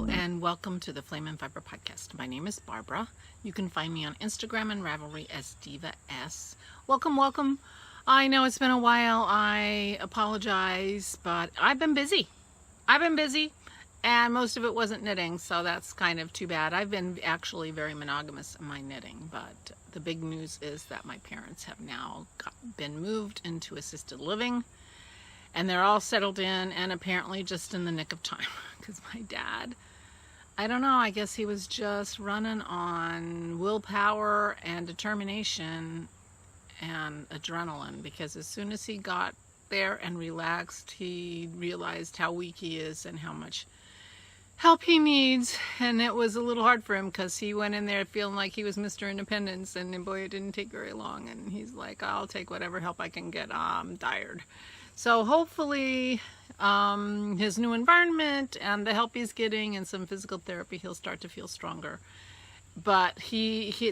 and welcome to the Flame and Fiber podcast. My name is Barbara. You can find me on Instagram and Ravelry as Diva S. Welcome. I know it's been a while. I apologize, but I've been busy, and most of it wasn't knitting, so that's kind of too bad. I've been actually very monogamous in my knitting, but the big news is that my parents have now been moved into assisted living. And they're all settled in, and apparently just in the nick of time. Because my dad, I don't know, I guess he was just running on willpower and determination and adrenaline. Because as soon as he got there and relaxed, he realized how weak he is and how much help he needs. And it was a little hard for him because he went in there feeling like he was Mr. Independence. And boy, it didn't take very long. And he's like, I'll take whatever help I can get. I'm tired. So hopefully his new environment and the help he's getting and some physical therapy, he'll start to feel stronger. But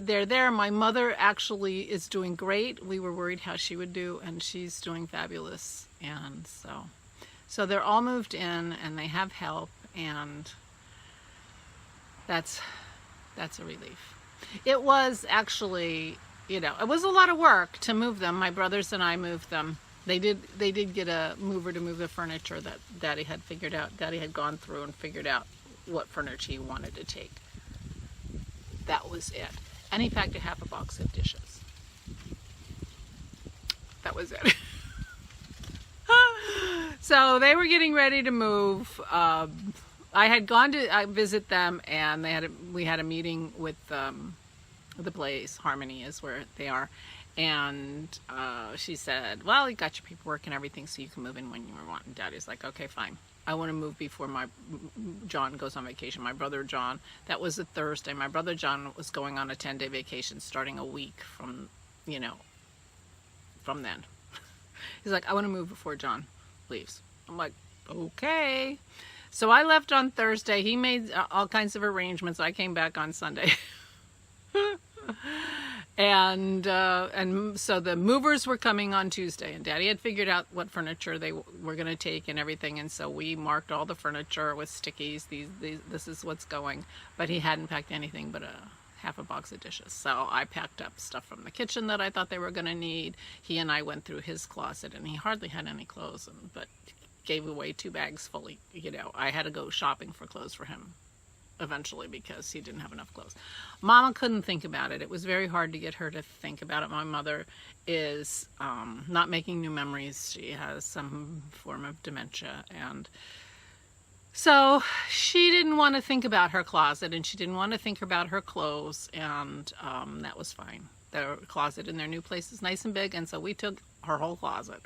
they're there. My mother actually is doing great. We were worried how she would do, and she's doing fabulous. And so they're all moved in, and they have help, and that's a relief. It was actually, it was a lot of work to move them. My brothers and I moved them. They did get a mover to move the furniture that Daddy had figured out. Daddy had gone through and figured out what furniture he wanted to take. That was it. And he packed a half a box of dishes. That was it. So they were getting ready to move. I had gone to visit them, and we had a meeting with the place. Harmony is where they are. And she said, well, you got your paperwork and everything, so you can move in when you want. And Daddy's like, okay, fine. I want to move before John goes on vacation. My brother John, that was a Thursday. My brother John was going on a 10-day vacation starting a week from then. He's like, I want to move before John leaves. I'm like, okay. So I left on Thursday. He made all kinds of arrangements. I came back on Sunday. And so the movers were coming on Tuesday, and Daddy had figured out what furniture they were going to take and everything, and so we marked all the furniture with stickies. This is what's going, but he hadn't packed anything but half a box of dishes. So I packed up stuff from the kitchen that I thought they were going to need. He and I went through his closet, and he hardly had any clothes, but gave away 2 bags fully. I had to go shopping for clothes for him eventually because he didn't have enough clothes. Mama couldn't think about it. It was very hard to get her to think about it. My mother is not making new memories. She has some form of dementia, and so she didn't want to think about her closet, and she didn't want to think about her clothes, and that was fine. Their closet in their new place is nice and big, and so we took her whole closet.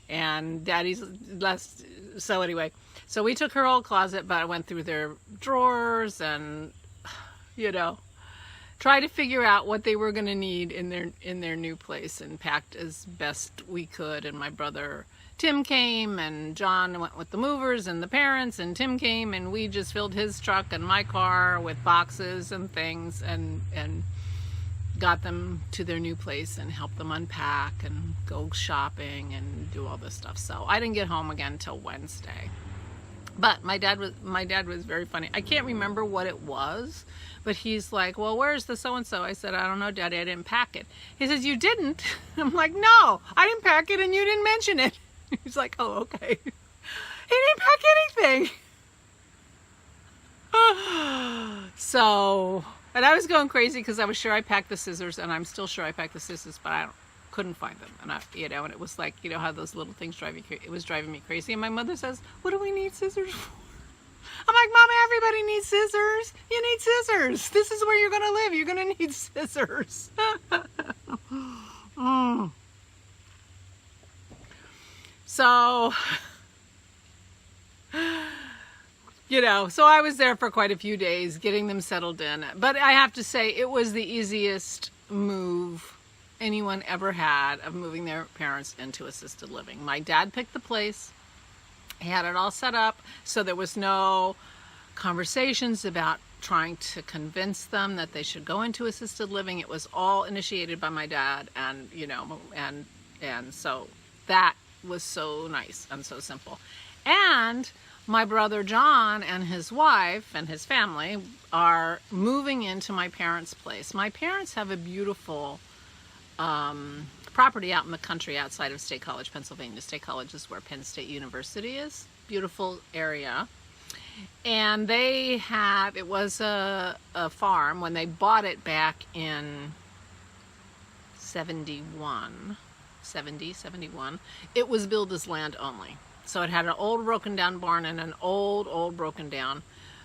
And Daddy's less. So anyway, so we took her whole closet, but I went through their drawers and, tried to figure out what they were going to need in their new place, and packed as best we could. And my brother Tim came, and John went with the movers and the parents, and Tim came, and we just filled his truck and my car with boxes and things, and got them to their new place and helped them unpack and go shopping and do all this stuff. So I didn't get home again till Wednesday. But my dad was very funny. I can't remember what it was, but he's like, well, where's the so-and-so? I said, I don't know, Daddy, I didn't pack it. He says, you didn't? I'm like, no, I didn't pack it, and you didn't mention it. He's like, oh, okay. He didn't pack anything. So, and I was going crazy because I was sure I packed the scissors, and I'm still sure I packed the scissors, but couldn't find them. And and it was like, how those little things drive you crazy. It was driving me crazy. And my mother says, what do we need scissors for? I'm like, Mama, everybody needs scissors. You need scissors. This is where you're going to live. You're going to need scissors. So, so I was there for quite a few days getting them settled in. But I have to say, it was the easiest move anyone ever had of moving their parents into assisted living. My dad picked the place. He had it all set up, so there was no conversations about trying to convince them that they should go into assisted living. It was all initiated by my dad, and and so that was so nice and so simple. And my brother John and his wife and his family are moving into my parents' place. My parents have a beautiful property out in the country outside of State College, Pennsylvania. State College is where Penn State University is. Beautiful area. And they have, it was a farm when they bought it back in 71. It was billed as land only. So it had an old broken down barn and an old broken down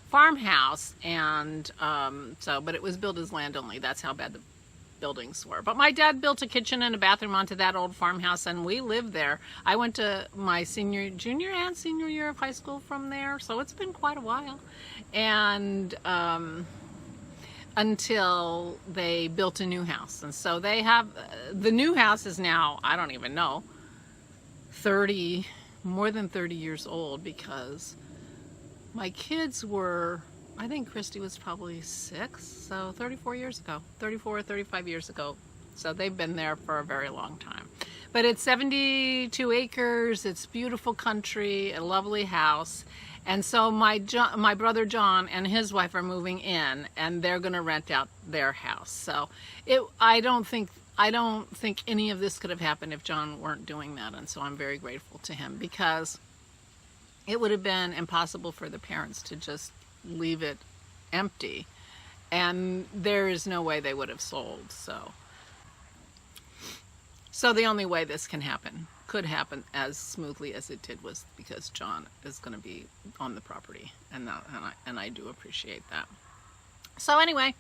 farmhouse. And but it was billed as land only. That's how bad the buildings were. But my dad built a kitchen and a bathroom onto that old farmhouse, and we lived there. I went to my junior and senior year of high school from there, so it's been quite a while. And until they built a new house. And so they have, the new house is now, I don't even know, more than 30 years old, because my kids were, I think Christy was probably 6, so 34 or 35 years ago. So they've been there for a very long time. But it's 72 acres, it's beautiful country, a lovely house. And so my brother John and his wife are moving in, and they're going to rent out their house. So I don't think any of this could have happened if John weren't doing that. And so I'm very grateful to him, because it would have been impossible for the parents to just leave it empty, and there is no way they would have sold. So the only way this could happen as smoothly as it did, was because John is going to be on the property, and I do appreciate that. So anyway,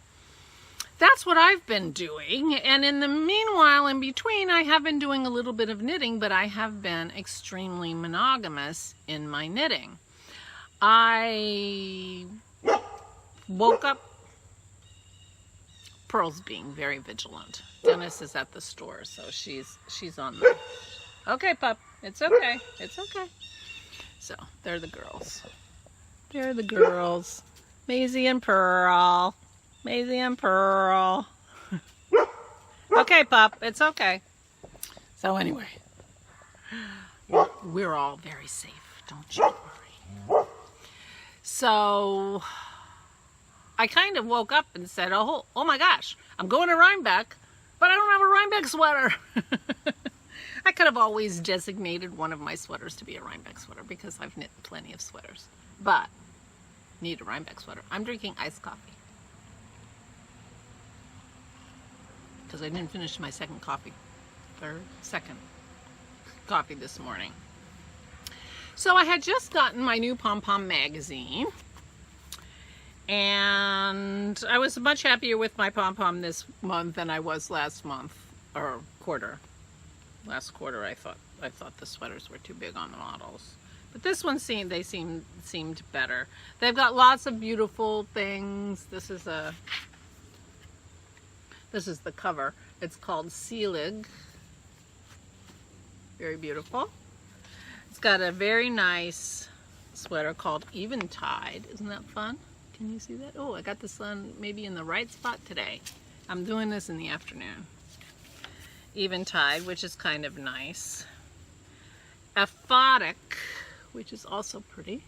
that's what I've been doing. And in the meanwhile, in between, I have been doing a little bit of knitting, but I have been extremely monogamous in my knitting. I woke up, Pearl's being very vigilant. Dennis is at the store, so she's on the, okay, pup, it's okay, it's okay. So they're the girls. Maisie and Pearl. Okay, pup, it's okay. So anyway, we're all very safe, don't you worry. So I kind of woke up and said, oh my gosh, I'm going to Rhinebeck, but I don't have a Rhinebeck sweater. I could have always designated one of my sweaters to be a Rhinebeck sweater, because I've knit plenty of sweaters, but need a Rhinebeck sweater. I'm drinking iced coffee, because I didn't finish my second coffee this morning. So I had just gotten my new Pom Pom magazine, and I was much happier with my Pom Pom this month than I was last month, or quarter. Last quarter I thought the sweaters were too big on the models. But this one seemed better. They've got lots of beautiful things. This is the cover. It's called Selig. Very beautiful. It's got a very nice sweater called Eventide. Isn't that fun? Can you see that? Oh, I got the sun maybe in the right spot today. I'm doing this in the afternoon. Eventide, which is kind of nice. Aphotic, which is also pretty.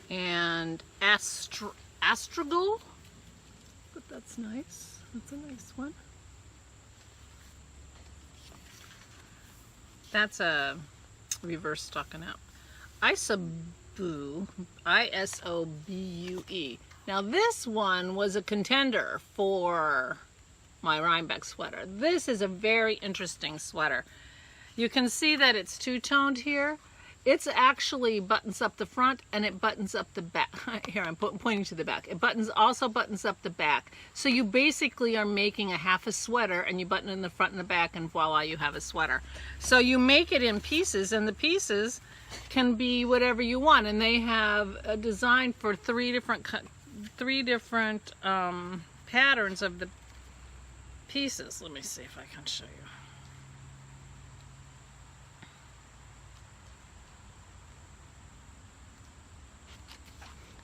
And Astragal, but that's nice. That's a nice one. That's a reverse stockinette. Isobue, I-S-O-B-U-E. Now this one was a contender for my Rhinebeck sweater. This is a very interesting sweater. You can see that it's two-toned here. It's actually buttons up the front and it buttons up the back. Here, I'm pointing to the back. It also buttons up the back. So you basically are making a half a sweater, and you button in the front and the back, and voila, you have a sweater. So you make it in pieces, and the pieces can be whatever you want. And they have a design for three different patterns of the pieces. Let me see if I can show you.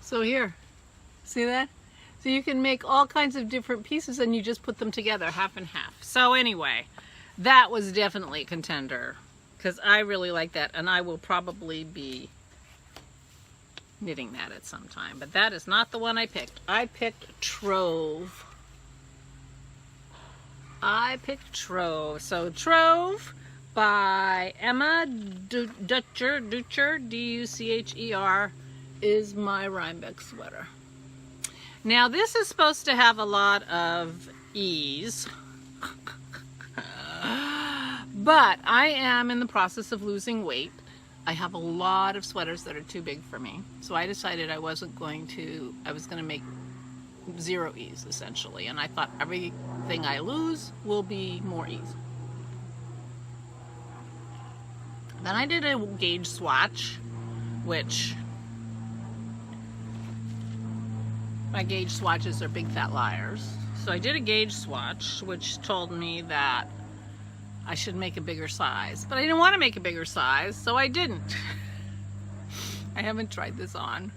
So here, see that? So you can make all kinds of different pieces, and you just put them together half and half. So anyway, that was definitely a contender because I really like that, and I will probably be knitting that at some time. But that is not the one I picked. I picked Trove. So Trove by Emma Ducher, D-U-C-H-E-R, is my Rhinebeck sweater. Now this is supposed to have a lot of ease, but I am in the process of losing weight. I have a lot of sweaters that are too big for me, so I decided I was going to make zero ease essentially, and I thought everything I lose will be more ease. Then I did a gauge swatch, which my gauge swatches are big fat liars. So I did a gauge swatch which told me that I should make a bigger size, but I didn't want to make a bigger size, so I didn't. I haven't tried this on.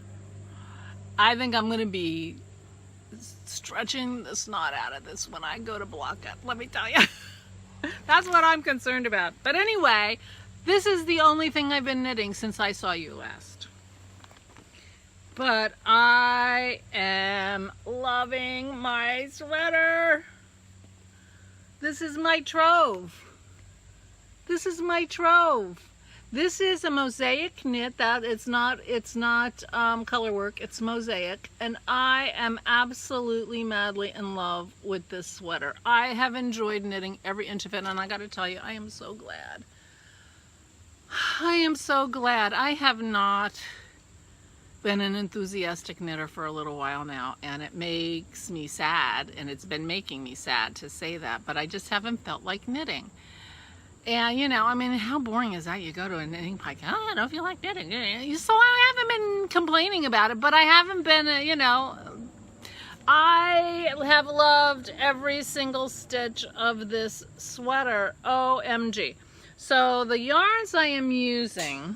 I think I'm going to be stretching the snot out of this when I go to block it, let me tell you. That's what I'm concerned about. But anyway, this is the only thing I've been knitting since I saw you last. But I am loving my sweater. This is my Trove. This is my Trove. This is a mosaic knit. That it's not color work, it's mosaic, and I am absolutely madly in love with this sweater. I have enjoyed knitting every inch of it, and I got to tell you, I am so glad. I am so glad. I have not been an enthusiastic knitter for a little while now, and it makes me sad, and it's been making me sad to say that, but I just haven't felt like knitting. And, you know, I mean, how boring is that? You go to a knitting podcast, oh, I don't feel like knitting. So I haven't been complaining about it, but I haven't been, you know, I have loved every single stitch of this sweater. OMG. So the yarns I am using,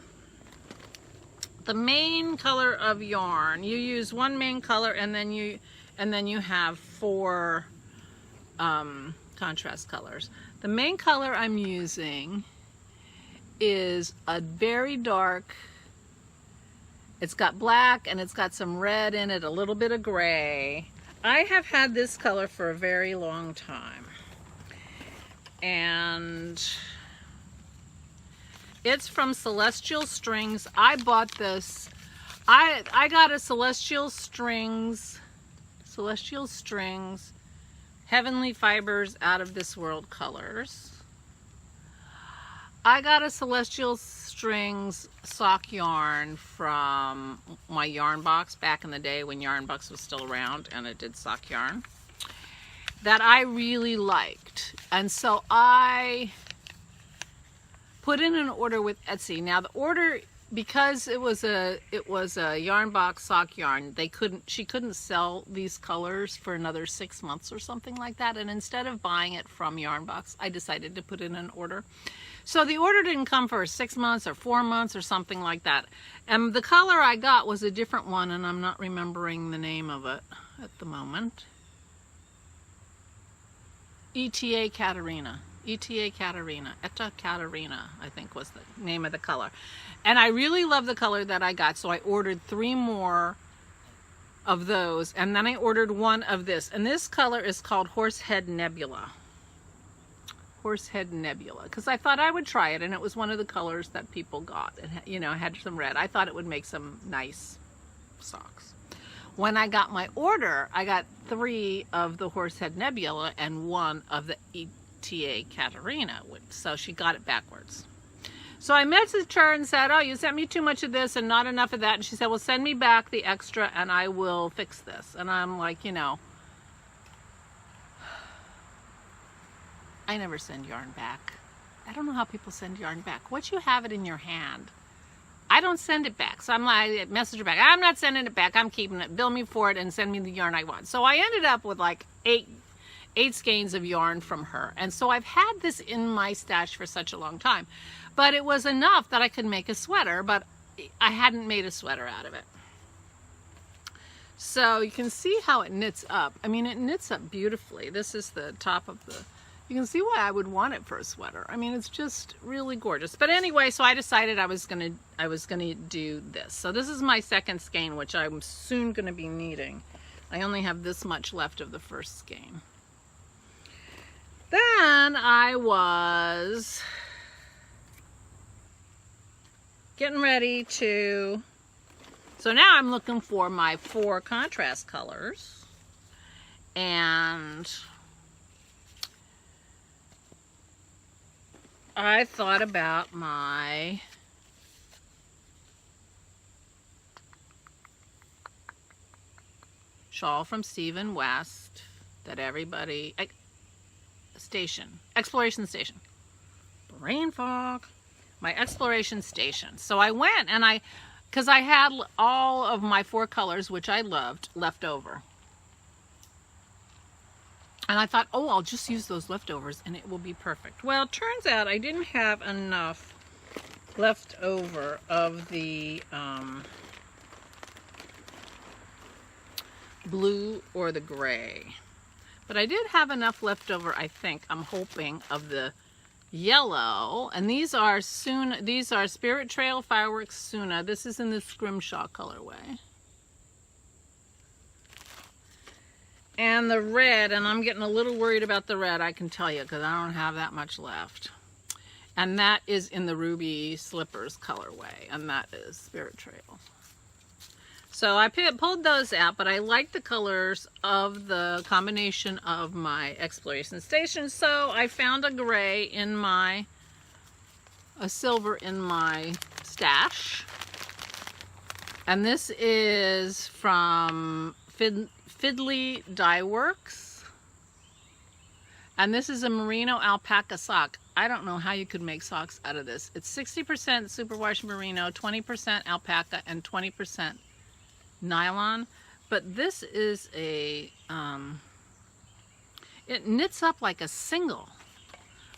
the main color of yarn, you use one main color, and then you have 4 contrast colors. The main color I'm using is a very dark, it's got black and it's got some red in it, a little bit of gray. I have had this color for a very long time, and it's from Celestial Strings. I bought this, I got a Celestial Strings Heavenly Fibers Out of This World colors. I got a Celestial Strings sock yarn from my yarn box back in the day when yarn box was still around and it did sock yarn that I really liked. And so I put in an order with Etsy. Now the order, because it was a yarn box sock yarn, she couldn't sell these colors for another 6 months or something like that, and instead of buying it from yarn box, I decided to put in an order. So the order didn't come for 6 months or 4 months or something like that, and the color I got was a different one, and I'm not remembering the name of it at the moment. Etta Catarina, I think was the name of the color. And I really love the color that I got, so I ordered 3 more of those, and then I ordered 1 of this. And this color is called Horsehead Nebula. Horsehead Nebula, because I thought I would try it, and it was one of the colors that people got. It, you know, had some red. I thought it would make some nice socks. When I got my order, I got 3 of the Horsehead Nebula and 1 of the Etta Catarina, so she got it backwards. So I messaged her and said, oh, you sent me too much of this and not enough of that. And she said, well, send me back the extra and I will fix this. And I'm like, you know, I never send yarn back. I don't know how people send yarn back. Once you have it in your hand, I don't send it back. So I'm like, I message her back. I'm not sending it back. I'm keeping it. Bill me for it and send me the yarn I want. So I ended up with like 8 skeins of yarn from her. And so I've had this in my stash for such a long time. But it was enough that I could make a sweater, but I hadn't made a sweater out of it. So you can see how it knits up. I mean, it knits up beautifully. This is the top of the You can see why I would want it for a sweater. I mean, it's just really gorgeous. But anyway, so I decided I was gonna do this. So this is my second skein, which I'm soon gonna be needing. I only have this much left of the first skein. Then I was getting ready to, so now I'm looking for my 4 contrast colors, and I thought about my shawl from Stephen West that everybody, exploration station, brain fog, my exploration station. So I went and because I had all of my 4 colors, which I loved, left over. And I thought, oh, I'll just use those leftovers and it will be perfect. Well, it turns out I didn't have enough left over of the blue or the gray. But I did have enough left over, I think, I'm hoping, of the yellow. And these are Spirit Trail Fireworks Suna. This is in the Scrimshaw colorway. And the red, and I'm getting a little worried about the red, I can tell you, because I don't have that much left. And that is in the Ruby Slippers colorway, and that is Spirit Trail. So I pulled those out, but I like the colors of the combination of my exploration station. So I found a gray in a silver in my stash. And this is from Fiddly Dye Works. And this is a merino alpaca sock. I don't know how you could make socks out of this. It's 60% superwash merino, 20% alpaca, and 20% nylon. But this is it knits up like a single.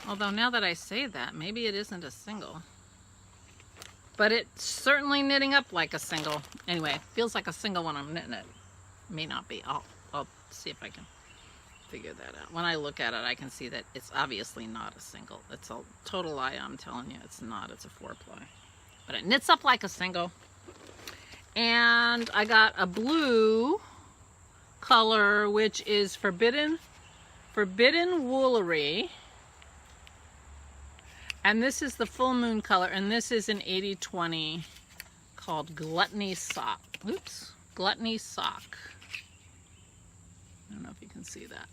Although now that I say that, maybe it isn't a single. But it's certainly knitting up like a single. Anyway, it feels like a single when I'm knitting it. May not be. I'll see if I can figure that out. When I look at it, I can see that it's obviously not a single. It's a total lie, I'm telling you. It's not. It's a 4-ply. But it knits up like a single. And I got a blue color, which is Forbidden Woolery. And this is the full moon color, and this is an 80/20 called Gluttony Sock. Oops, Gluttony Sock. I don't know if you can see that.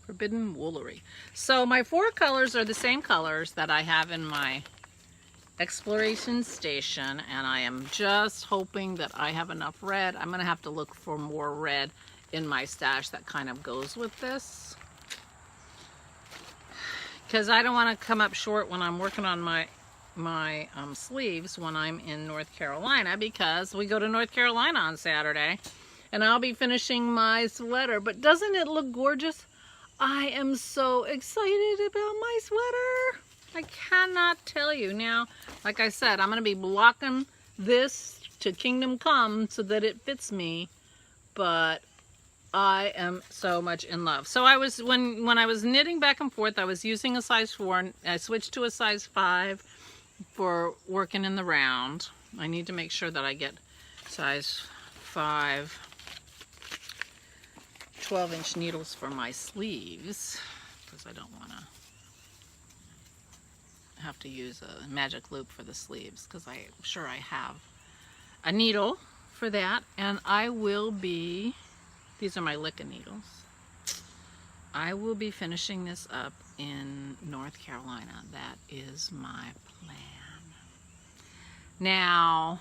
Forbidden Woolery. So my 4 colors are the same colors that I have in my exploration station, and I am just hoping that I have enough red. I'm gonna have to look for more red in my stash that kind of goes with this, because I don't want to come up short when I'm working on my sleeves when I'm in North Carolina, because we go to North Carolina on Saturday and I'll be finishing my sweater. But doesn't it look gorgeous? I am so excited about my sweater. I cannot tell you. Now, like I said, I'm going to be blocking this to Kingdom Come so that it fits me, but I am so much in love. So I was, when I was knitting back and forth, I was using a size 4, and I switched to a size 5 for working in the round. I need to make sure that I get size 5 12-inch needles for my sleeves, because I don't want to have to use a magic loop for the sleeves, because I'm sure I have a needle for that. And I will be, these are my Licca needles, I will be finishing this up in North Carolina. That is my plan. Now,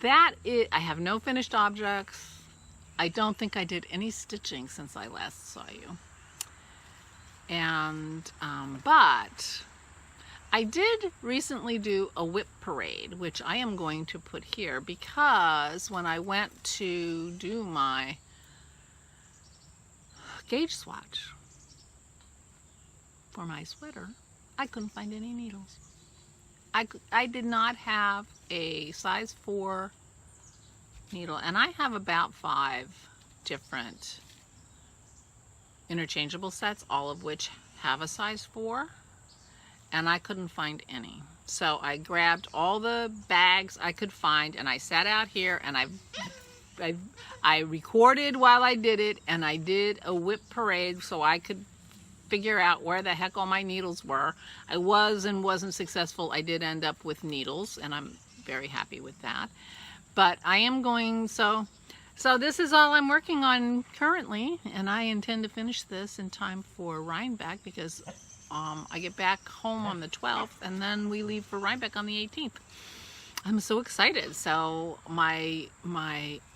I have no finished objects. I don't think I did any stitching since I last saw you. And, but I did recently do a WIP parade, which I am going to put here, because when I went to do my gauge swatch for my sweater, I couldn't find any needles. I did not have a size 4 needle, and I have about 5 different interchangeable sets, all of which have a size 4, and I couldn't find any. So I grabbed all the bags I could find, and I sat out here, and I recorded while I did it, and I did a WIP parade so I could figure out where the heck all my needles were. I was and wasn't successful. I did end up with needles, and I'm very happy with that. But I am going, so this is all I'm working on currently, and I intend to finish this in time for Rhinebeck, because I get back home on the 12th, and then we leave for Rhinebeck on the 18th. I'm so excited. So my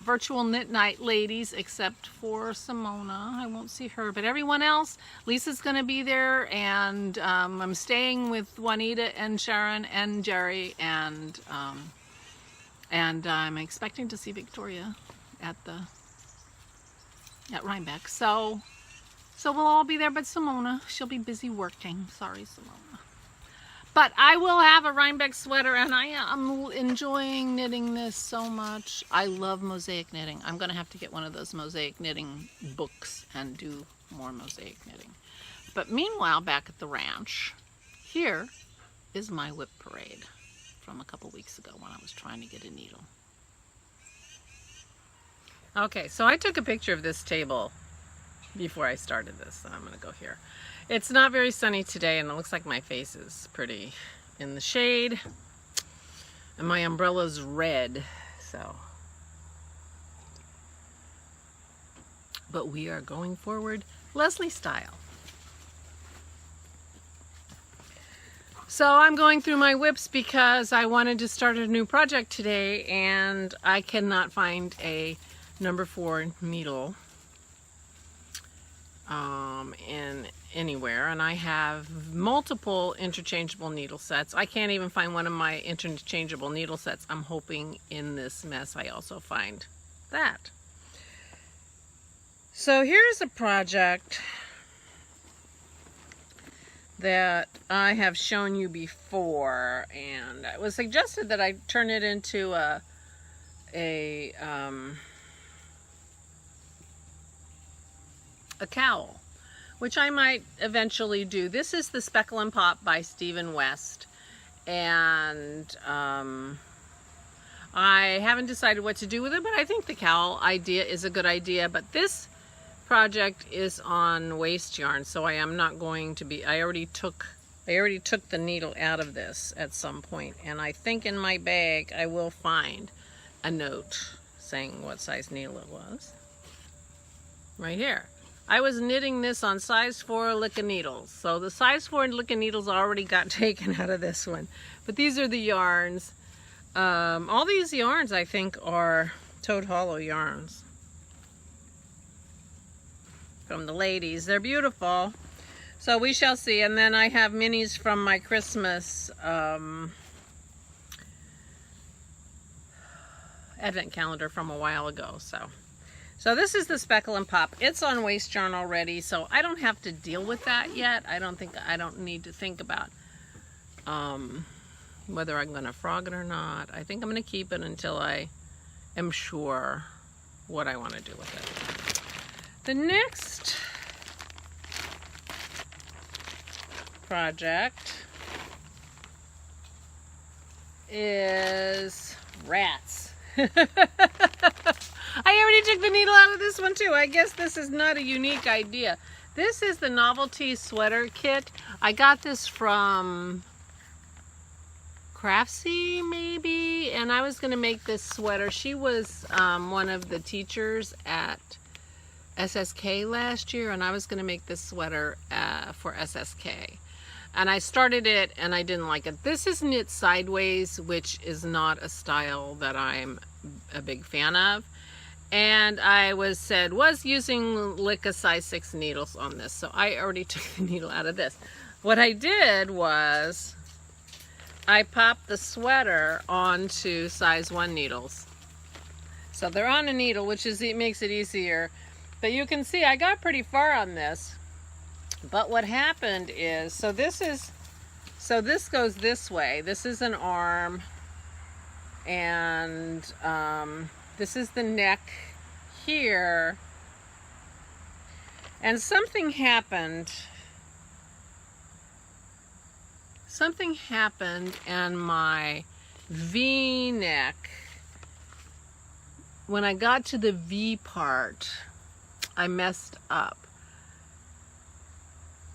virtual knit night ladies, except for Simona, I won't see her, but everyone else, Lisa's going to be there, and I'm staying with Juanita and Sharon and Jerry, and I'm expecting to see Victoria at Rhinebeck. So we'll all be there, but Simona, she'll be busy working. Sorry, Simona. But I will have a Rhinebeck sweater, and I am enjoying knitting this so much. I love mosaic knitting. I'm going to have to get one of those mosaic knitting books and do more mosaic knitting. But meanwhile, back at the ranch, here is my WIP parade from a couple weeks ago when I was trying to get a needle. Okay, so I took a picture of this table before I started this, so I'm going to go here. It's not very sunny today, and it looks like my face is pretty in the shade, and my umbrella's red, so. But we are going forward Leslie style. So I'm going through my WIPs because I wanted to start a new project today, and I cannot find a number 4 needle in anywhere, and I have multiple interchangeable needle sets. I can't even find one of my interchangeable needle sets. I'm hoping in this mess I also find that. So here's a project that I have shown you before, and it was suggested that I turn it into a cowl, which I might eventually do. This is the Speckle and Pop by Stephen West, and I haven't decided what to do with it, but I think the cowl idea is a good idea. But this project is on waste yarn, so I am not going to be, I already took the needle out of this at some point, and I think in my bag I will find a note saying what size needle it was. Right here. I was knitting this on size 4 Licka needles. So the size 4 Licka needles already got taken out of this one. But these are the yarns. All these yarns I think are Toad Hollow yarns from the ladies. They're beautiful. So we shall see. And then I have minis from my Christmas advent calendar from a while ago. So this is the Speckle and Pop. It's on waste yarn already, so I don't have to deal with that yet. I don't need to think about whether I'm going to frog it or not. I think I'm going to keep it until I am sure what I want to do with it. The next project is rats. I already took the needle out of this one too. I guess this is not a unique idea. This is the Novelty Sweater Kit. I got this from Craftsy maybe, and I was going to make this sweater. She was one of the teachers at SSK last year, and I was going to make this sweater for SSK. And I started it and I didn't like it. This is knit sideways, which is not a style that I'm a big fan of. And I was using Licka size 6 needles on this, so I already took the needle out of this. What I did was I popped the sweater onto size 1 needles. So they're on a needle, which makes it easier. But you can see I got pretty far on this. But what happened is, so this goes this way. This is an arm, and this is the neck here. And something happened. Something happened and my V-neck, when I got to the V part, I messed up.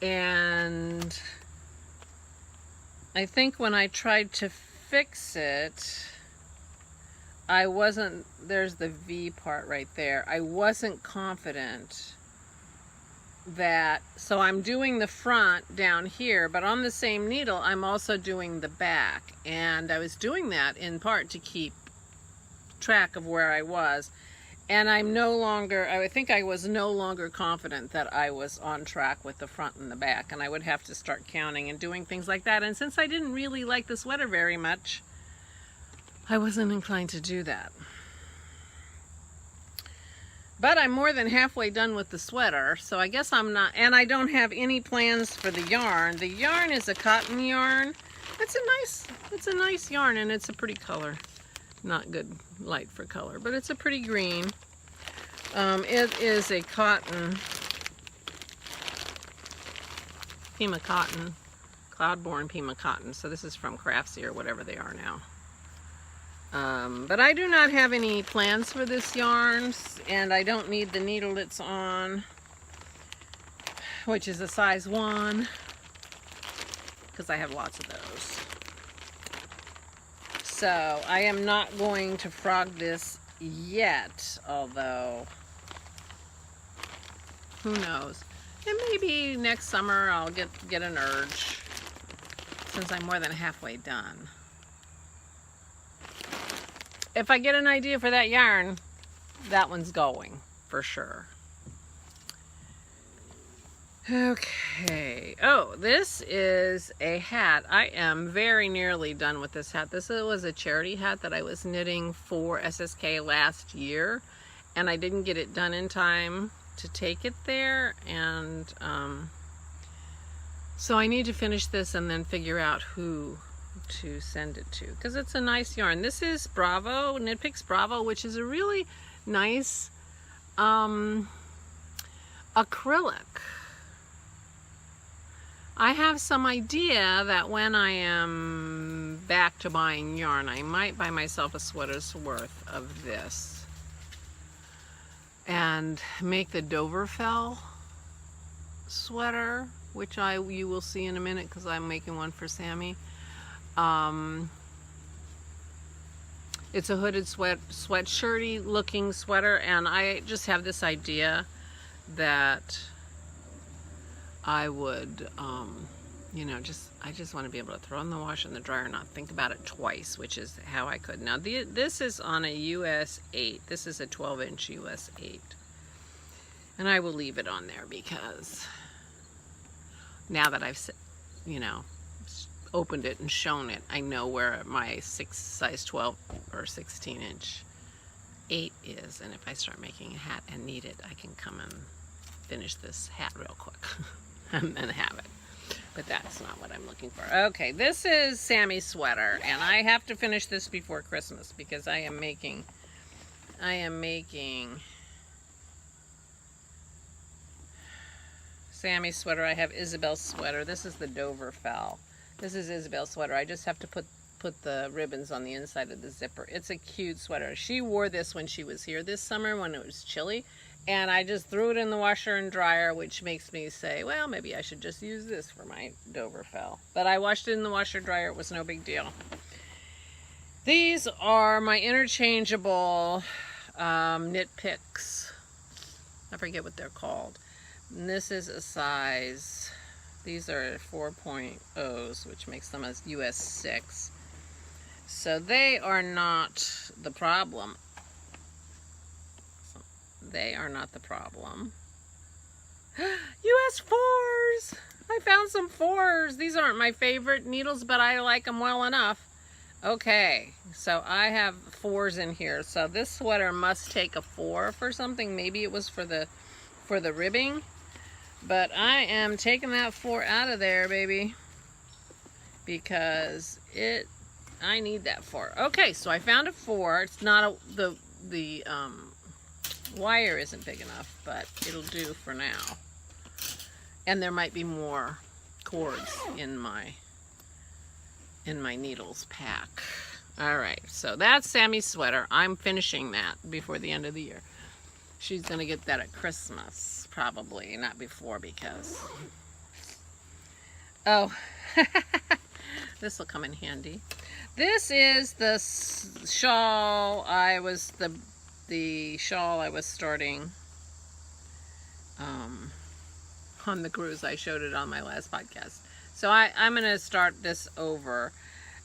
And I think when I tried to fix it, I wasn't, there's the V part right there. I wasn't confident that, so I'm doing the front down here, but on the same needle, I'm also doing the back. And I was doing that in part to keep track of where I was. And I'm no longer, I think I was no longer confident that I was on track with the front and the back. And I would have to start counting and doing things like that. And since I didn't really like the sweater very much, I wasn't inclined to do that. But I'm more than halfway done with the sweater, so I guess I'm not, and I don't have any plans for the yarn. The yarn is a cotton yarn. It's a nice yarn, and it's a pretty color. Not good light for color, but it's a pretty green. It is a cotton, Pima cotton, Cloudborne Pima cotton. So this is from Craftsy or whatever they are now. But I do not have any plans for this yarn, and I don't need the needle it's on, which is a size 1, because I have lots of those. So I am not going to frog this yet, although who knows. And maybe next summer I'll get an urge, since I'm more than halfway done. If I get an idea for that yarn, that one's going for sure. Okay. Oh, this is a hat. I am very nearly done with this hat. This was a charity hat that I was knitting for SSK last year, and I didn't get it done in time to take it there. And so I need to finish this and then figure out who to send it to, because it's a nice yarn. This is Bravo, Knit Picks Bravo, which is a really nice acrylic. I have some idea that when I am back to buying yarn, I might buy myself a sweater's worth of this and make the Doverfell sweater, which you will see in a minute, because I'm making one for Sammy. It's a hooded sweatshirty looking sweater, and I just have this idea that I would, you know, I just want to be able to throw in the washer and the dryer and not think about it twice, which is how I could. Now, this is on a US 8. This is a 12-inch US 8. And I will leave it on there because now that I've, you know, opened it and shown it, I know where my size 12 or 16-inch 8 is. And if I start making a hat and need it, I can come and finish this hat real quick and then have it. But that's not what I'm looking for. Okay, this is Sammy's sweater, and I have to finish this before Christmas because I am making Sammy's sweater. I have Isabel's sweater. This is the Doverfell. This is Isabel's sweater. I just have to put the ribbons on the inside of the zipper. It's a cute sweater. She wore this when she was here this summer when it was chilly, and I just threw it in the washer and dryer, which makes me say, well, maybe I should just use this for my Doverfell. But I washed it in the washer dryer. It was no big deal. These are my interchangeable Knit Picks. I forget what they're called. And this is a size, these are 4.0s, which makes them a US 6. So they are not the problem. They are not the problem. US 4s! I found some 4s. These aren't my favorite needles, but I like them well enough. Okay, so I have 4s in here. So this sweater must take a 4 for something. Maybe it was for the ribbing. But I am taking that 4 out of there, baby. Because I need that 4. Okay, so I found a 4. It's not the wire isn't big enough, but it'll do for now. And there might be more cords in my needles pack. All right, so that's Sammy's sweater. I'm finishing that before the end of the year. She's gonna get that at Christmas, probably, not before, because, oh, this will come in handy. This is the shawl the shawl I was starting on the cruise. I showed it on my last podcast. So I'm going to start this over.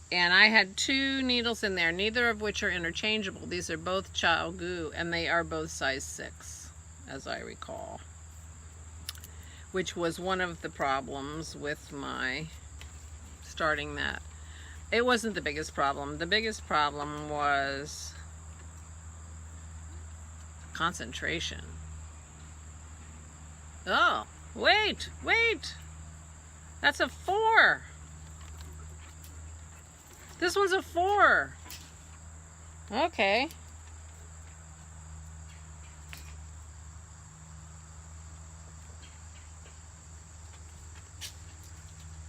And I had 2 needles in there, neither of which are interchangeable. These are both Chow Goo, and they are both size 6, as I recall. Which was one of the problems with my starting that. It wasn't the biggest problem. The biggest problem was concentration. Oh, wait. That's a 4. This one's a 4. Okay.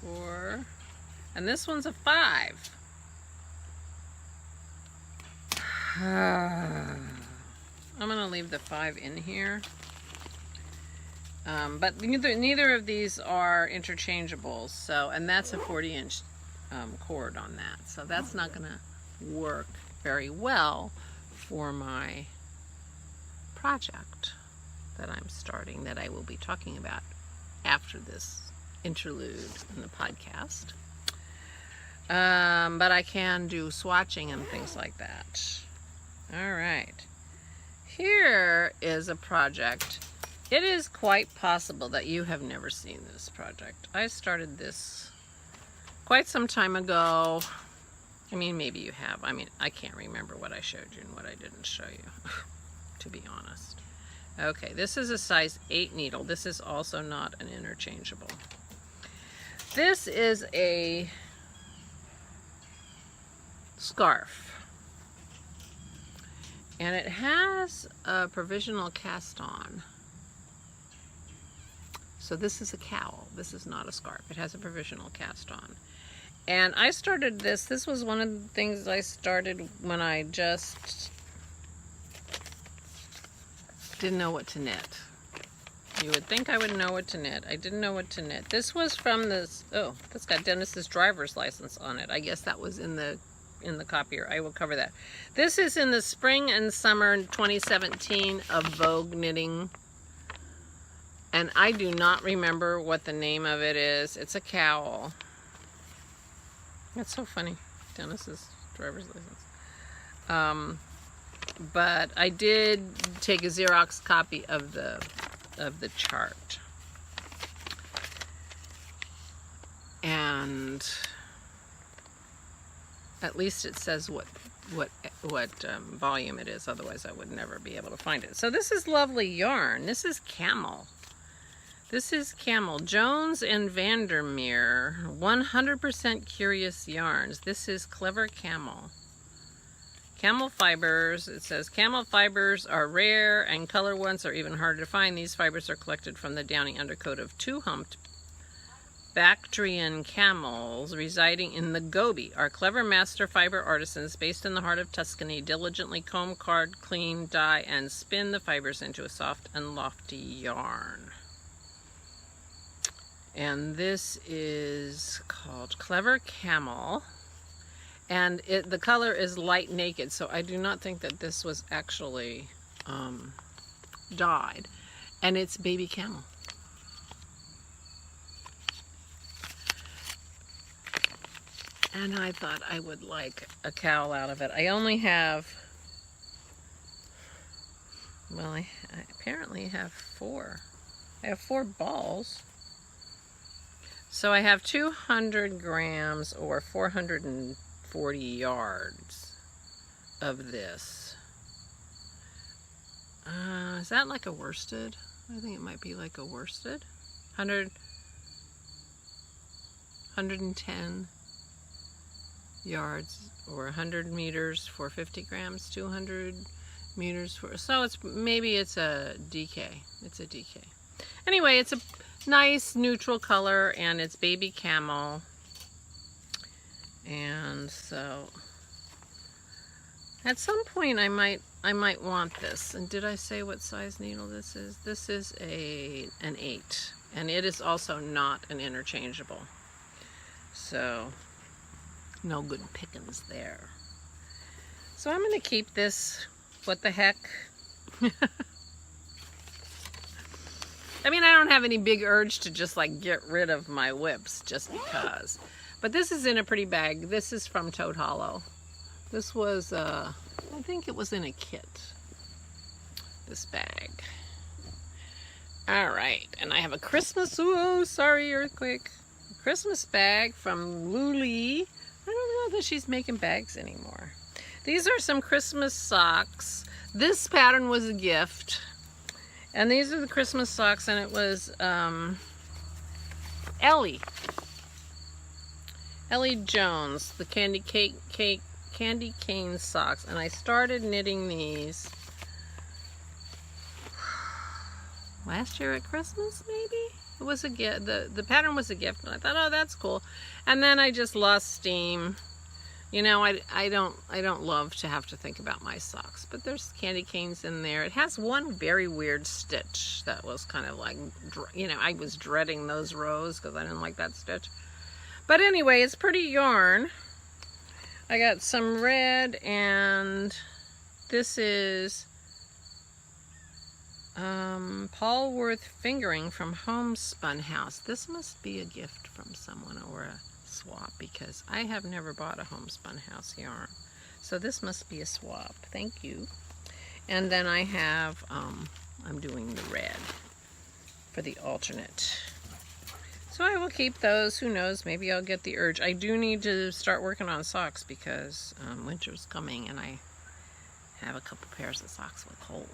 Four. And this one's a 5. I'm going to leave the 5 in here. But neither of these are interchangeable. So, and that's a 40-inch cord on that. So that's not going to work very well for my project that I'm starting, that I will be talking about after this interlude in the podcast. But I can do swatching and things like that. All right. Here is a project. It is quite possible that you have never seen this project. I started this quite some time ago. I mean, maybe you have. I mean, I can't remember what I showed you and what I didn't show you, to be honest. Okay, this is a size 8 needle. This is also not an interchangeable. This is a scarf. And it has a provisional cast on. So this is a cowl. This is not a scarf. It has a provisional cast on. And I started this. This was one of the things I started when I just didn't know what to knit. You would think I would know what to knit. I didn't know what to knit. This was from this, oh, that's got Dennis's driver's license on it. I guess that was in the copier. I will cover that. This is in the spring and summer 2017 of Vogue Knitting. And I do not remember what the name of it is. It's a cowl. That's so funny. Dennis's driver's license. But I did take a Xerox copy of the chart. And at least it says what volume it is. Otherwise, I would never be able to find it. So this is lovely yarn. This is camel. This is camel. Jones and Vandermeer. 100% curious yarns. This is clever camel. Camel fibers. It says camel fibers are rare and color ones are even harder to find. These fibers are collected from the downy undercoat of 2-humped Bactrian camels residing in the Gobi. Our clever master fiber artisans based in the heart of Tuscany diligently comb, card, clean, dye, and spin the fibers into a soft and lofty yarn. And this is called Clever Camel. And the color is light naked, so I do not think that this was actually dyed. And it's baby camel. And I thought I would like a cowl out of it. I only have, well, I apparently have 4. I have 4 balls. So I have 200 grams or 440 yards of this. Is that like a worsted? I think it might be like a worsted. 110 yards or 100 meters for 50 grams, 200 meters for, so it's, maybe it's a DK. It's a DK. Anyway, it's a nice neutral color, and it's baby camel. And so at some point I might want this. And did I say what size needle this is? This is an 8, and it is also not an interchangeable. So no good pickings there. So I'm going to keep this. What the heck? I mean, I don't have any big urge to just like get rid of my WIPs just because. But this is in a pretty bag. This is from Toad Hollow. This was, I think it was in a kit. This bag. All right, and I have a Christmas, oh, sorry, earthquake. Christmas bag from Luli. I don't know that she's making bags anymore. These are some Christmas socks. This pattern was a gift. And these are the Christmas socks, and it was Ellie Jones, the candy cane socks. And I started knitting these last year at Christmas, maybe? It was a gift. The pattern was a gift, and I thought, oh, that's cool. And then I just lost steam. You know, I don't love to have to think about my socks, but there's candy canes in there. It has one very weird stitch that was kind of like, you know, I was dreading those rows because I didn't like that stitch. But anyway, it's pretty yarn. I got some red, and this is Paulworth Fingering from Homespun House. This must be a gift from someone or a swap, because I have never bought a Homespun House yarn. So this must be a swap. Thank you. And then I have, I'm doing the red for the alternate. So I will keep those. Who knows? Maybe I'll get the urge. I do need to start working on socks because winter's coming, and I have a couple pairs of socks with holes,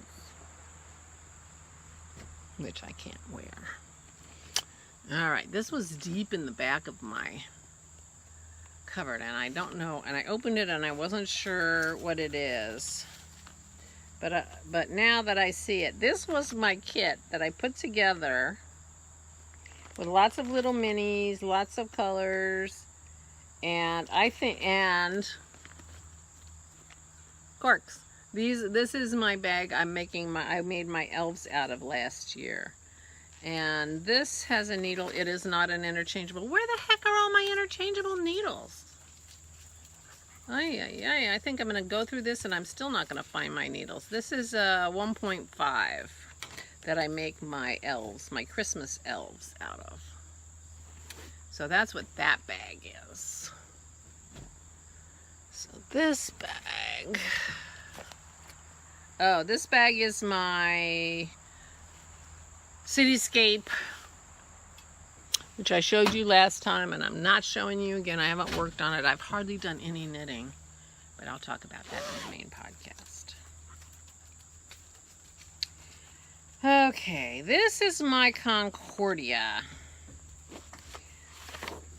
which I can't wear. All right, this was deep in the back of my cupboard, and I don't know, and I opened it and I wasn't sure what it is. But now that I see it, this was my kit that I put together with lots of little minis, lots of colors, and and corks. This is my bag I made my elves out of last year. And this has a needle. It is not an interchangeable. Where the heck are all my interchangeable needles? I think I'm going to go through this, and I'm still not going to find my needles. This is 1.5 that I make my elves, my Christmas elves out of. So that's what that bag is. So this bag. Oh, this bag is my Cityscape, which I showed you last time, and I'm not showing you again. I haven't worked on it. I've hardly done any knitting, but I'll talk about that in the main podcast. Okay, this is my Concordia.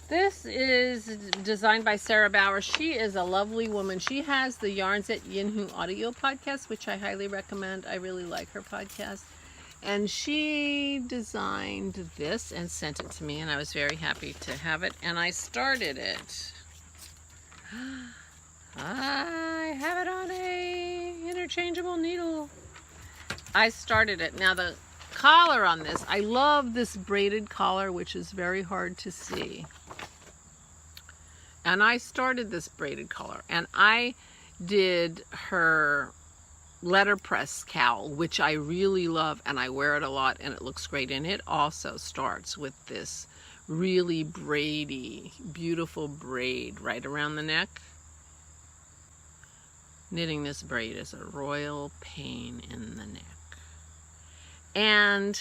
This is designed by Sarah Bauer. She is a lovely woman. She has the Yarns at Yinhu audio podcast, which I highly recommend. I really like her podcast. And she designed this and sent it to me, and I was very happy to have it. And I started it. I have it on a interchangeable needle. I started it. Now the collar on this, I love this braided collar, which is very hard to see. And I started this braided collar, and I did her letterpress cowl, which I really love, and I wear it a lot, and it looks great. And it also starts with this really braidy, beautiful braid right around the neck. Knitting this braid is a royal pain in the neck. And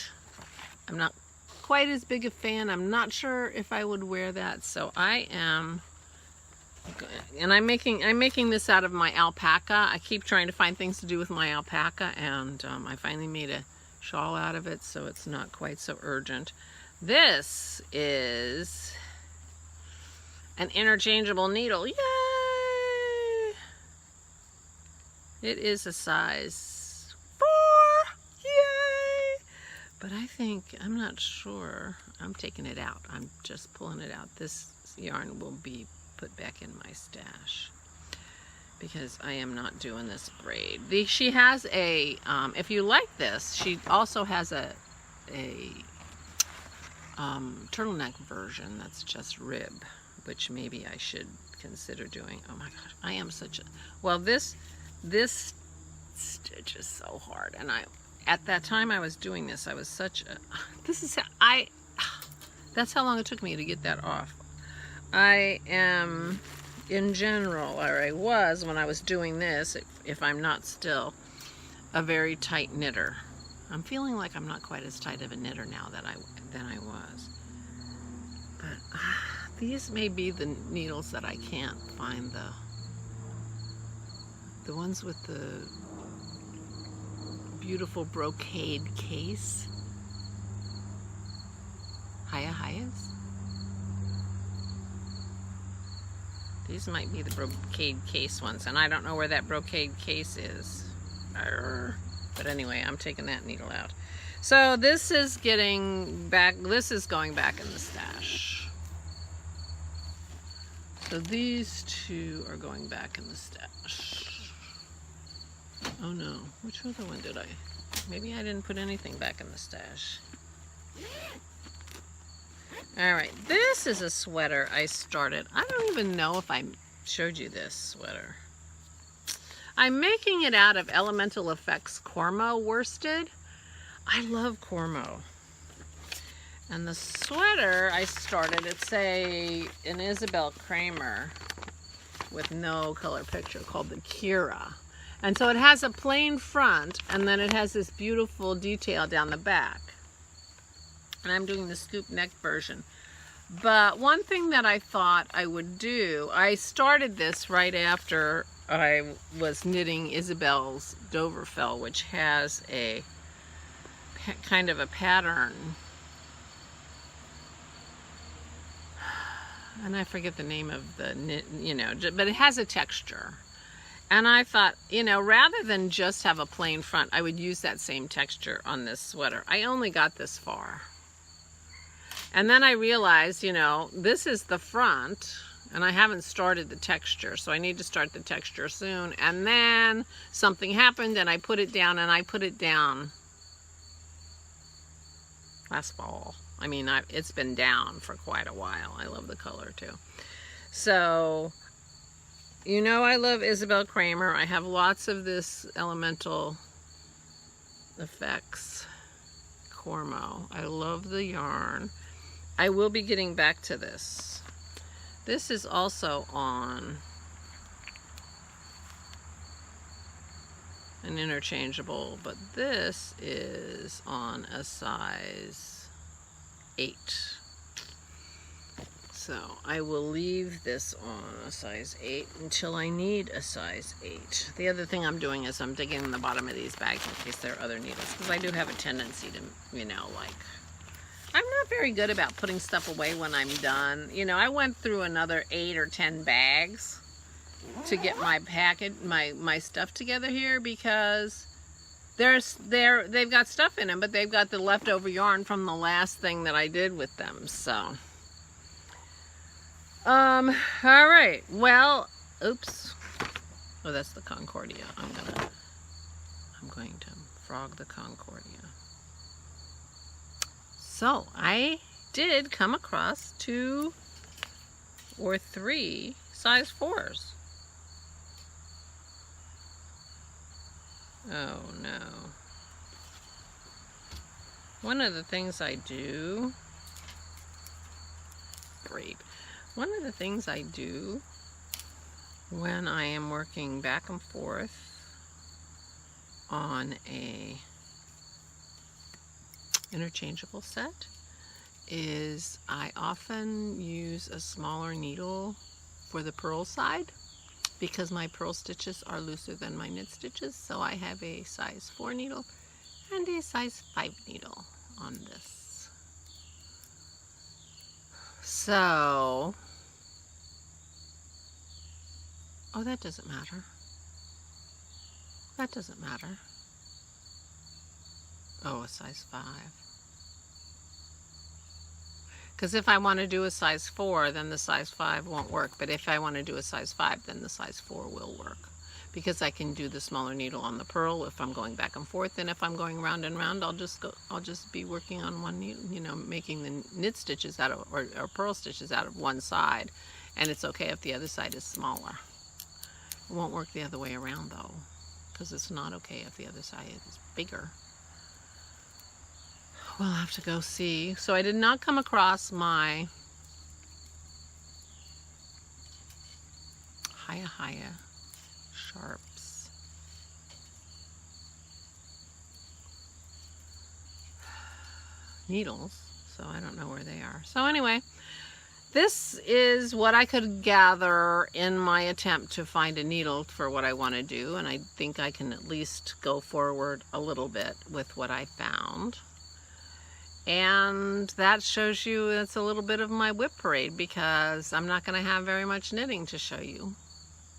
I'm not quite as big a fan. I'm not sure if I would wear that, so I am. And I'm making this out of my alpaca. I keep trying to find things to do with my alpaca, and I finally made a shawl out of it, so it's not quite so urgent. This is an interchangeable needle. Yay! It is a size 4. Yay! But I think, I'm not sure, I'm taking it out. I'm just pulling it out. This yarn will be put back in my stash because I am not doing this braid. She has a, if you like this, she also has a turtleneck version that's just rib, which maybe I should consider doing. Oh my gosh, I am such a, well, this stitch is so hard, and at that time I was doing this, I was such a, that's how long it took me to get that off. I am, in general, or I was when I was doing this, if I'm not still, a very tight knitter. I'm feeling like I'm not quite as tight of a knitter now than I was. But these may be the needles that I can't find, the ones with the beautiful brocade case. Hayas. These might be the brocade case ones, and I don't know where that brocade case is. But anyway, I'm taking that needle out. So this is getting back, this is going back in the stash. So these two are going back in the stash. Oh no, which other one did I? Maybe I didn't put anything back in the stash. Alright, this is a sweater I started. I don't even know if I showed you this sweater. I'm making it out of Elemental Effects Cormo worsted. I love Cormo. And the sweater I started, it's an Isabel Kramer with no color picture called the Kira. And so it has a plain front, and then it has this beautiful detail down the back. And I'm doing the scoop neck version. But one thing that I thought I would do, I started this right after I was knitting Isabel's Doverfell, which has a kind of a pattern. And I forget the name of the knit, but it has a texture. And I thought, rather than just have a plain front, I would use that same texture on this sweater. I only got this far. And then I realized, this is the front, and I haven't started the texture, so I need to start the texture soon. And then something happened, and I put it down, last fall. I mean, it's been down for quite a while. I love the color, too. So, I love Isabel Kramer. I have lots of this Elemental Effects Cormo. I love the yarn. I will be getting back to this. This is also on an interchangeable, but this is on a size 8. So I will leave this on a size 8 until I need a size 8. The other thing I'm doing is I'm digging in the bottom of these bags in case there are other needles, because I do have a tendency to, I'm not very good about putting stuff away when I'm done. I went through another 8 or 10 bags to get my package, my stuff together here, because they've got stuff in them, but they've got the leftover yarn from the last thing that I did with them. So, all right. Well, oops. Oh, that's the Concordia. I'm going to frog the Concordia. So I did come across 2 or 3 size 4s. Oh no. One of the things I do, one of the things I do when I am working back and forth on a interchangeable set is I often use a smaller needle for the purl side, because my purl stitches are looser than my knit stitches. So I have a size 4 needle and a size 5 needle on this. So, oh, that doesn't matter. That doesn't matter. Oh, a size 5. Because if I want to do a size 4, then the size 5 won't work. But if I want to do a size 5, then the size 4 will work. Because I can do the smaller needle on the purl if I'm going back and forth. And if I'm going round and round, I'll just be working on one needle, you know, making the knit stitches out of, or purl stitches out of one side. And it's okay if the other side is smaller. It won't work the other way around though, because it's not okay if the other side is bigger. We'll have to go see. So I did not come across my Hiya Sharps. Needles, so I don't know where they are. So anyway, this is what I could gather in my attempt to find a needle for what I want to do, and I think I can at least go forward a little bit with what I found. And that shows you it's a little bit of my WIP parade, because I'm not going to have very much knitting to show you.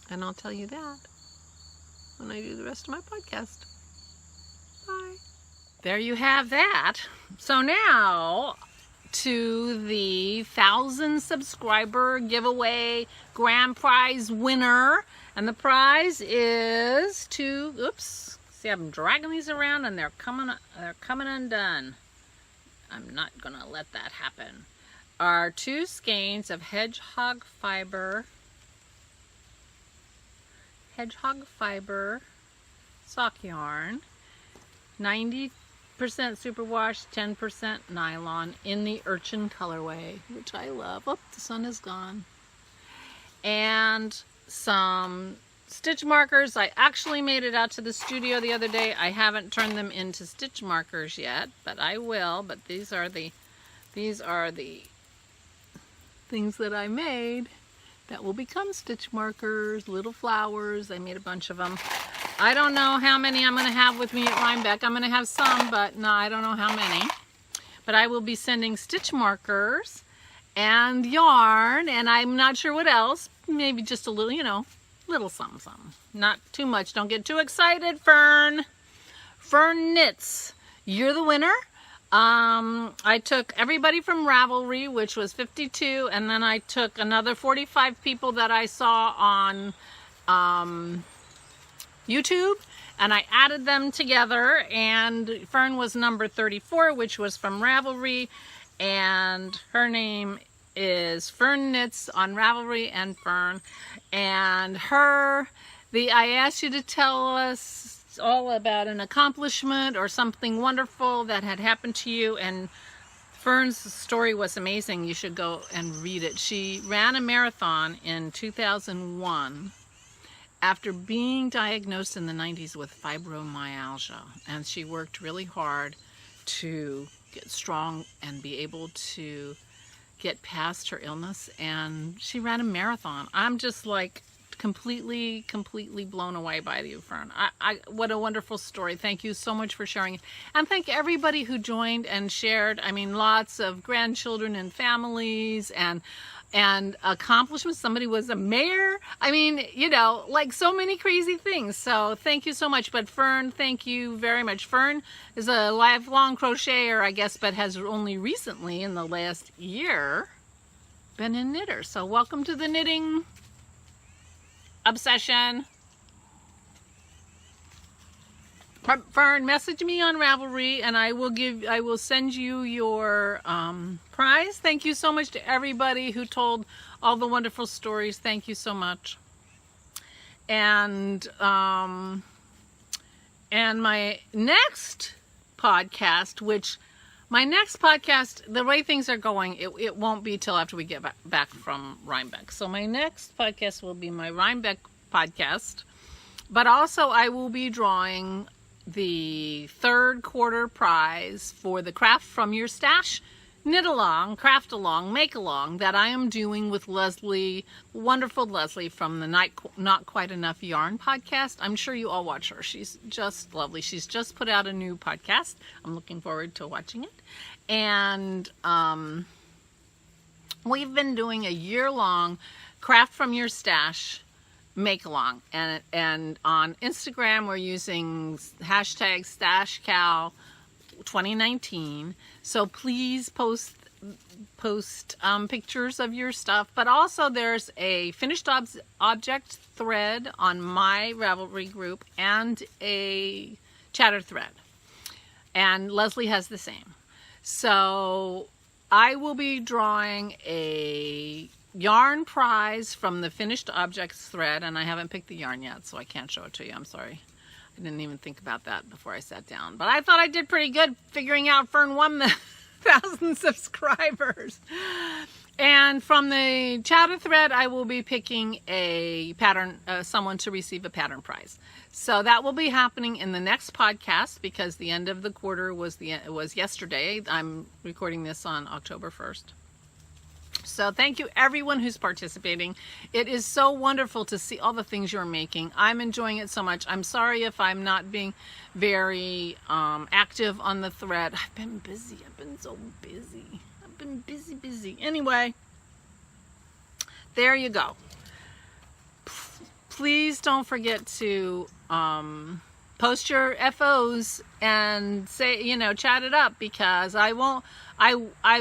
And I'll tell you that when I do the rest of my podcast. Bye. There you have that. So now to the 1,000 subscriber giveaway grand prize winner. And the prize is two, oops, see I'm dragging these around and they're coming undone. I'm not gonna let that happen. Are 2 skeins of hedgehog fiber sock yarn, 90% superwash, 10% nylon in the urchin colorway, which I love. Oh, the sun is gone. And some stitch markers. I actually made it out to the studio the other day. I haven't turned them into stitch markers yet, but I will. But these are the things that I made that will become stitch markers, little flowers. I made a bunch of them. I don't know how many I'm going to have with me at Rhinebeck. I'm going to have some, but no, I don't know how many. But I will be sending stitch markers and yarn, and I'm not sure what else. Maybe just a little, you know, little something. Not too much. Don't get too excited, Fern. Fern Knits. You're the winner. I took everybody from Ravelry, which was 52, and then I took another 45 people that I saw on YouTube, and I added them together, and Fern was number 34, which was from Ravelry, and her name is Fern Knits on Ravelry and Fern, and I asked you to tell us all about an accomplishment or something wonderful that had happened to you, and Fern's story was amazing. You should go and read it. She ran a marathon in 2001 after being diagnosed in the 90s with fibromyalgia, and she worked really hard to get strong and be able to get past her illness, and she ran a marathon. I'm just like completely blown away by you, Fern. What a wonderful story. Thank you so much for sharing it. And thank everybody who joined and shared. I mean, lots of grandchildren and families and accomplishments. Somebody was a mayor. I mean, you know, like so many crazy things. So thank you so much. But Fern, thank you very much. Fern is a lifelong crocheter, I guess, but has only recently in the last year been a knitter. So welcome to the knitting obsession. Fern, message me on Ravelry and I will send you your prize. Thank you so much to everybody who told all the wonderful stories. Thank you so much. And my next podcast, the way things are going, it won't be till after we get back from Rhinebeck. So my next podcast will be my Rhinebeck podcast, but also I will be drawing the 3rd quarter prize for the Craft From Your Stash Knit Along, Craft Along, Make Along that I am doing with Leslie, wonderful Leslie from the Not Quite Enough Yarn podcast. I'm sure you all watch her. She's just lovely. She's just put out a new podcast. I'm looking forward to watching it. And we've been doing a year-long Craft From Your Stash Make Along. And on Instagram, we're using hashtag StashKal 2019. So please post post pictures of your stuff, but also there's a finished object thread on my Ravelry group and a chatter thread, and Leslie has the same. So I will be drawing a yarn prize from the finished objects thread, and I haven't picked the yarn yet, so I can't show it to you. I'm sorry. I didn't even think about that before I sat down, but I thought I did pretty good figuring out Fern won the 1,000 subscribers. And from the chatter thread, I will be picking a pattern, someone to receive a pattern prize. So that will be happening in the next podcast, because the end of the quarter was yesterday. I'm recording this on October 1st. So thank you everyone who's participating. It is so wonderful to see all the things you're making. I'm enjoying it so much. I'm sorry if I'm not being very active on the thread. I've been busy. I've been so busy. I've been busy. Anyway, there you go. Please don't forget to post your FOs and say, chat it up, because I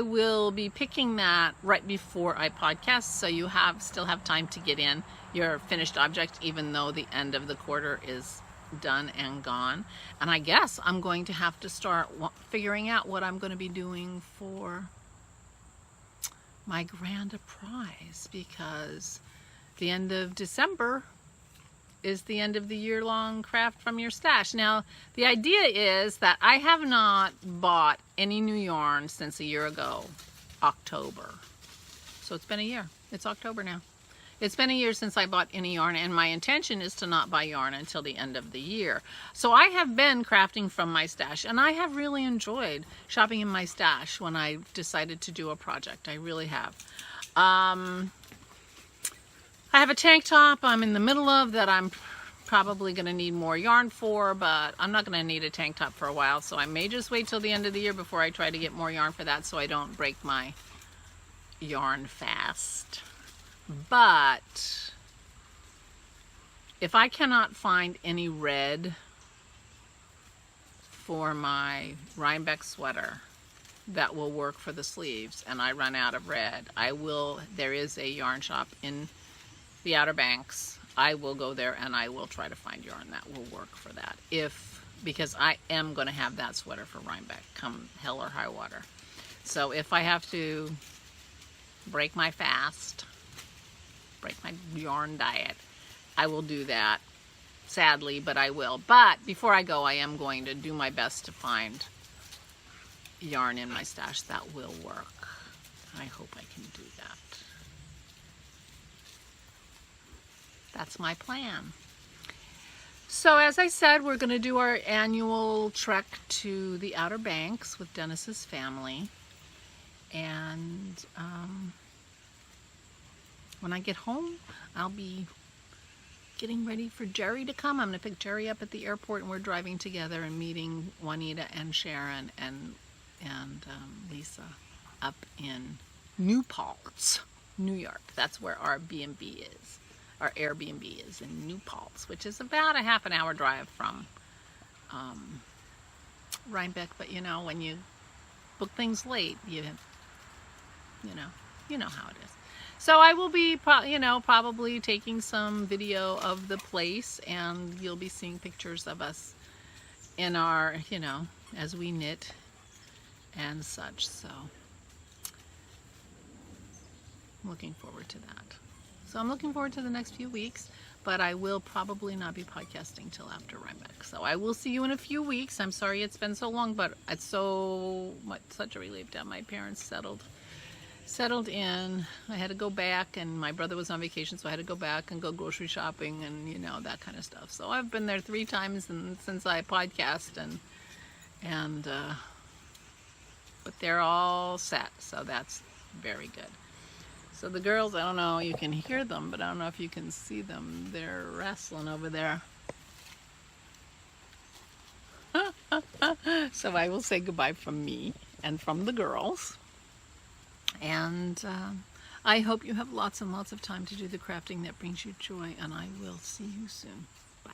will be picking that right before I podcast, so you still have time to get in your finished object, even though the end of the quarter is done and gone. And I guess I'm going to have to start figuring out what I'm going to be doing for my grand prize, because the end of December is the end of the year-long craft from your stash. Now, the idea is that I have not bought any new yarn since a year ago, October. So it's been a year. It's October now. It's been a year since I bought any yarn, and my intention is to not buy yarn until the end of the year. So I have been crafting from my stash, and I have really enjoyed shopping in my stash when I decided to do a project. I really have. I have a tank top I'm in the middle of that I'm probably going to need more yarn for, but I'm not going to need a tank top for a while, so I may just wait till the end of the year before I try to get more yarn for that, so I don't break my yarn fast. But if I cannot find any red for my Rhinebeck sweater that will work for the sleeves, and I run out of red, there is a yarn shop in the Outer Banks. I will go there and I will try to find yarn that will work for that, because I am going to have that sweater for Rhinebeck come hell or high water. So if I have to break my fast, break my yarn diet, I will do that, sadly, but I will. But before I go, I am going to do my best to find yarn in my stash that will work. I hope I can do that. That's my plan. So as I said, we're going to do our annual trek to the Outer Banks with Dennis's family. And when I get home, I'll be getting ready for Jerry to come. I'm going to pick Jerry up at the airport, and we're driving together and meeting Juanita and Sharon and Lisa up in New Paltz, New York. That's where our B&B is. Our Airbnb is in New Paltz, which is about a half an hour drive from Rhinebeck. But when you book things late, you know how it is. So I will be, probably taking some video of the place, and you'll be seeing pictures of us in our, as we knit and such. So I'm looking forward to that. So I'm looking forward to the next few weeks, but I will probably not be podcasting till after Rhinebeck. So I will see you in a few weeks. I'm sorry it's been so long, but it's such a relief to have my parents settled in. I had to go back, and my brother was on vacation, so I had to go back and go grocery shopping and that kind of stuff. So I've been there 3 times since I podcast, but they're all set, so that's very good. So the girls, I don't know, you can hear them, but I don't know if you can see them. They're wrestling over there. So I will say goodbye from me and from the girls. And I hope you have lots and lots of time to do the crafting that brings you joy, and I will see you soon. Bye.